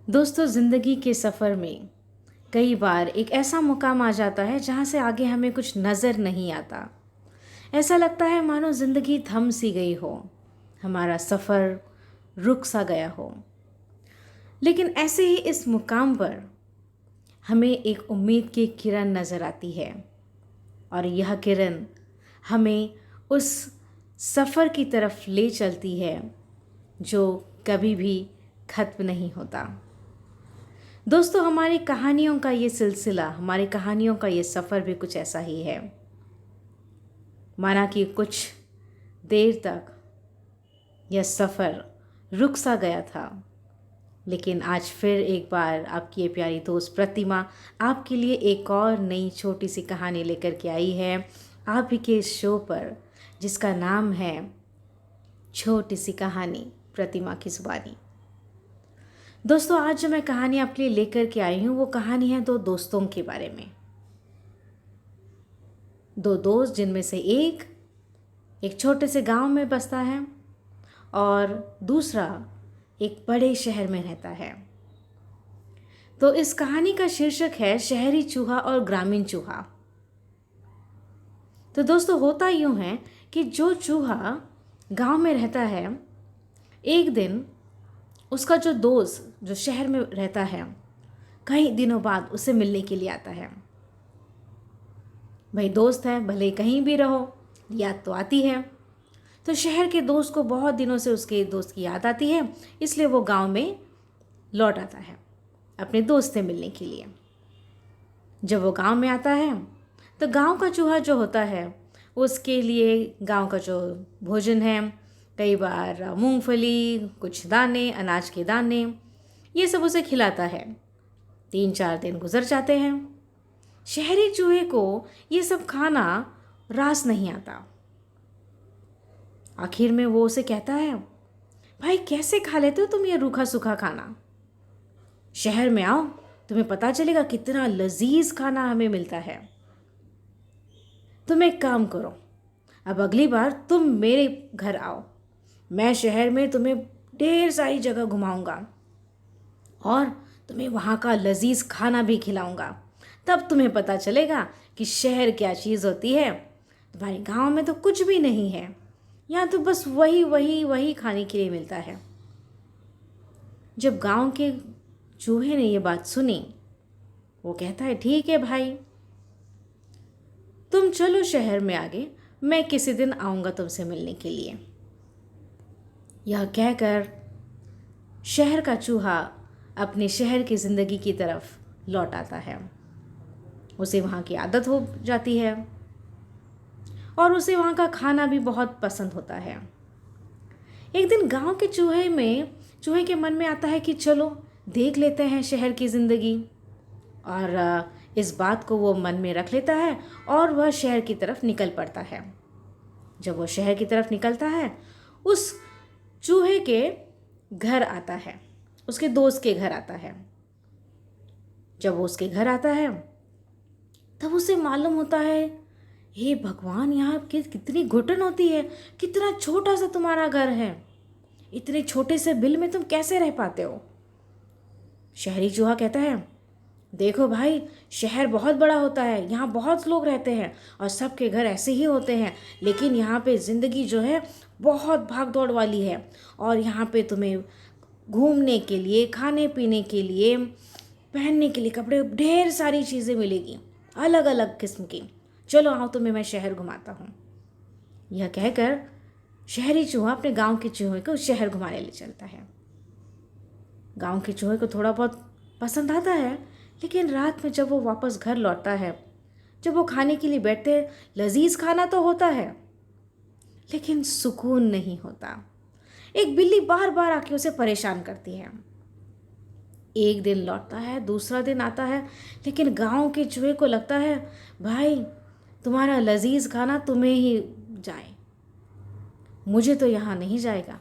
दोस्तों, ज़िंदगी के सफ़र में कई बार एक ऐसा मुकाम आ जाता है जहाँ से आगे हमें कुछ नज़र नहीं आता। ऐसा लगता है मानो ज़िंदगी थम सी गई हो, हमारा सफ़र रुक सा गया हो। लेकिन ऐसे ही इस मुकाम पर हमें एक उम्मीद की किरण नज़र आती है और यह किरण हमें उस सफ़र की तरफ ले चलती है जो कभी भी ख़त्म नहीं होता। दोस्तों, हमारी कहानियों का ये सिलसिला, हमारी कहानियों का ये सफ़र भी कुछ ऐसा ही है। माना कि कुछ देर तक यह सफ़र रुक सा गया था, लेकिन आज फिर एक बार आपकी ये प्यारी दोस्त प्रतिमा आपके लिए एक और नई छोटी सी कहानी लेकर के आई है आप ही के इस शो पर, जिसका नाम है छोटी सी कहानी प्रतिमा की ज़ुबानी। दोस्तों, आज जो मैं कहानी आपके लिए लेकर के आई हूँ वो कहानी है दो दोस्तों के बारे में। दो दोस्त जिनमें से एक छोटे से गांव में बसता है और दूसरा एक बड़े शहर में रहता है। तो इस कहानी का शीर्षक है शहरी चूहा और ग्रामीण चूहा। तो दोस्तों, होता यूं है कि जो चूहा गांव में रहता है, एक दिन उसका जो दोस्त जो शहर में रहता है कई दिनों बाद उसे मिलने के लिए आता है। भाई, दोस्त है, भले कहीं भी रहो, याद तो आती है। तो शहर के दोस्त को बहुत दिनों से उसके दोस्त की याद आती है, इसलिए वो गांव में लौट आता है अपने दोस्त से मिलने के लिए। जब वो गांव में आता है तो गांव का चूहा जो होता है उसके लिए गांव का जो भोजन है, कई बार मूंगफली, कुछ दाने, अनाज के दाने, ये सब उसे खिलाता है। 3-4 दिन गुजर जाते हैं। शहरी चूहे को ये सब खाना रास नहीं आता। आखिर में वो उसे कहता है, भाई कैसे खा लेते हो तुम ये रूखा सूखा खाना? शहर में आओ, तुम्हें पता चलेगा कितना लजीज खाना हमें मिलता है। तुम एक काम करो, अब अगली बार तुम मेरे घर आओ, मैं शहर में तुम्हें ढेर सारी जगह घुमाऊंगा और तुम्हें वहाँ का लजीज खाना भी खिलाऊंगा। तब तुम्हें पता चलेगा कि शहर क्या चीज़ होती है। तुम्हारे गांव में तो कुछ भी नहीं है, यहाँ तो बस वही वही वही खाने के लिए मिलता है। जब गांव के चूहे ने ये बात सुनी, वो कहता है, ठीक है भाई, तुम चलो शहर में आगे, मैं किसी दिन आऊँगा तुमसे मिलने के लिए। यह कहकर शहर का चूहा अपने शहर की ज़िंदगी की तरफ लौट आता है। उसे वहाँ की आदत हो जाती है और उसे वहाँ का खाना भी बहुत पसंद होता है। एक दिन गांव के चूहे के मन में आता है कि चलो देख लेते हैं शहर की ज़िंदगी, और इस बात को वो मन में रख लेता है और वह शहर की तरफ निकल पड़ता है। जब वो शहर की तरफ निकलता है, उस चूहे के घर आता है, उसके दोस्त के घर आता है। जब वो उसके घर आता है तब उसे मालूम होता है, हे भगवान, यहाँ की कितनी घुटन होती है, कितना छोटा सा तुम्हारा घर है, इतने छोटे से बिल में तुम कैसे रह पाते हो? शहरी चूहा कहता है, देखो भाई, शहर बहुत बड़ा होता है, यहाँ बहुत लोग रहते हैं और सबके घर ऐसे ही होते हैं, लेकिन यहाँ पे ज़िंदगी जो है बहुत भाग दौड़ वाली है और यहाँ पे तुम्हें घूमने के लिए, खाने पीने के लिए, पहनने के लिए कपड़े, ढेर सारी चीज़ें मिलेगी, अलग अलग किस्म की। चलो आओ, तुम्हें मैं शहर घुमाता हूँ। यह कहकर शहरी चूहा अपने गांव के चूहे को शहर घुमाने ले चलता है। गांव के चूहे को थोड़ा बहुत पसंद आता है, लेकिन रात में जब वो वापस घर लौटता है, जब वो खाने के लिए बैठते हैं, लजीज खाना तो होता है लेकिन सुकून नहीं होता। एक बिल्ली बार बार आके उसे परेशान करती है। एक दिन लौटता है, दूसरा दिन आता है, लेकिन गांव के चूहे को लगता है, भाई तुम्हारा लजीज खाना तुम्हें ही जाए, मुझे तो यहाँ नहीं जाएगा।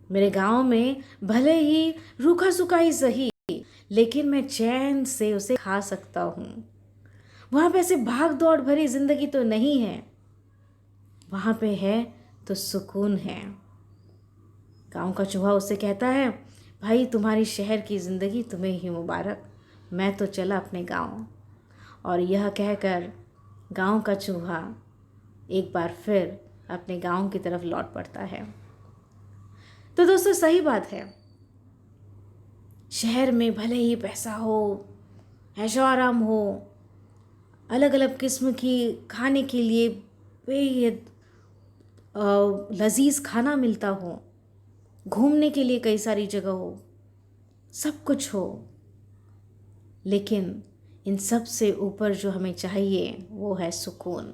मेरे गांव में भले ही रूखा सूखा ही सही, लेकिन मैं चैन से उसे खा सकता हूँ। वहाँ पे ऐसे भाग दौड़ भरी जिंदगी तो नहीं है, वहाँ पे है तो सुकून है। गांव का चूहा उससे कहता है, भाई तुम्हारी शहर की ज़िंदगी तुम्हें ही मुबारक, मैं तो चला अपने गाँव। और यह कहकर गाँव का चूहा एक बार फिर अपने गाँव की तरफ लौट पड़ता है। तो दोस्तों सही बात है, शहर में भले ही पैसा हो, ऐशो आराम हो, अलग अलग किस्म की खाने के लिए बेहद लजीज खाना मिलता हो, घूमने के लिए कई सारी जगह हो, सब कुछ हो, लेकिन इन सब से ऊपर जो हमें चाहिए वो है सुकून।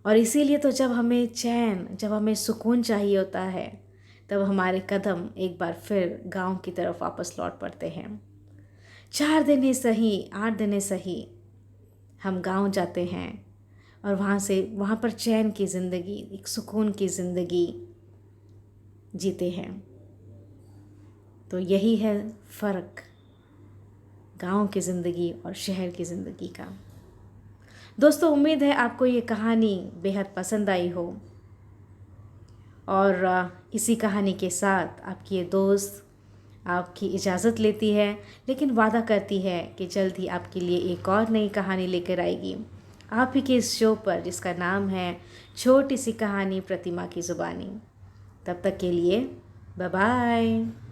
और इसीलिए तो जब हमें चैन, जब हमें सुकून चाहिए होता है, तब हमारे कदम एक बार फिर गांव की तरफ वापस लौट पड़ते हैं। 4 दिन ही सही, 8 दिन ही सही, हम गांव जाते हैं और वहाँ पर चैन की ज़िंदगी, एक सुकून की ज़िंदगी जीते हैं। तो यही है फ़र्क गांव की ज़िंदगी और शहर की ज़िंदगी का। दोस्तों उम्मीद है आपको ये कहानी बेहद पसंद आई हो, और इसी कहानी के साथ आपकी ये दोस्त आपकी इजाज़त लेती है, लेकिन वादा करती है कि जल्द ही आपके लिए एक और नई कहानी लेकर आएगी आप ही के इस शो पर, जिसका नाम है छोटी सी कहानी प्रतिमा की ज़ुबानी। तब तक के लिए बाय बाय।